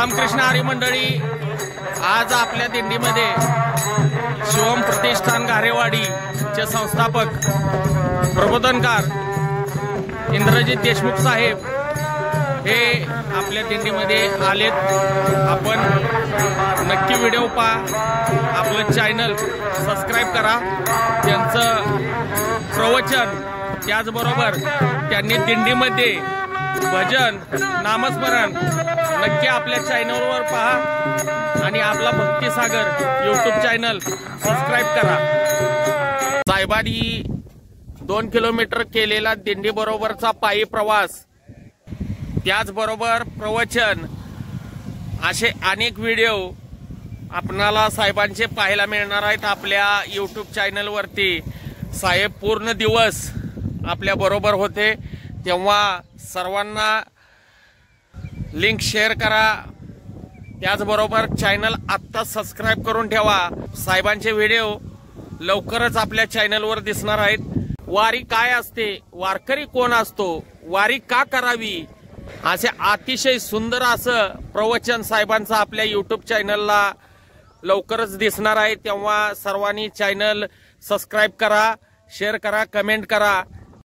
रामकृष्ण हरी मंडळी, आज आपल्या दिंडीमध्ये शिवम प्रतिष्ठान घारेवाडीचे संस्थापक प्रबोधनकार इंद्रजित देशमुख साहेब हे आपल्या दिंडीमध्ये आलेत। आपण नक्की व्हिडिओ पहा, आपलं चॅनल सबस्क्राइब करा। त्यांचं प्रवचन त्याचबरोबर त्यांनी दिंडीमध्ये भजन नामस्मरण नक्की आपल्या चॅनलवर पहा आणि आपला भक्तिसागर यूट्यूब चॅनल सबस्क्राइब करा। साहेबांनी 2 किलोमीटर केलेला दिंडी बरोबरचा पायी प्रवास, त्याचबरोबर प्रवचन, असे अनेक व्हिडिओ आपणाला साहेबांचे पाहायला मिळणार आहेत आपल्या यूट्यूब चॅनलवरती। साहेब पूर्ण दिवस आपल्या बरोबर होते, तेव्हा सर्वांना लिंक शेअर करा। त्याचबरोबर चॅनल आत्ता सबस्क्राइब करून ठेवा। साहेबांचे व्हिडिओ लवकरच आपल्या चॅनलवर दिसणार आहेत। वारी काय असते, वारकरी कोण असतो, वारी का करावी, असे अतिशय सुंदर असं प्रवचन साहेबांचं आपल्या यूट्यूब चॅनलला लवकरच दिसणार आहे। तेव्हा सर्वांनी चॅनल सबस्क्राइब करा, शेअर करा, कमेंट करा।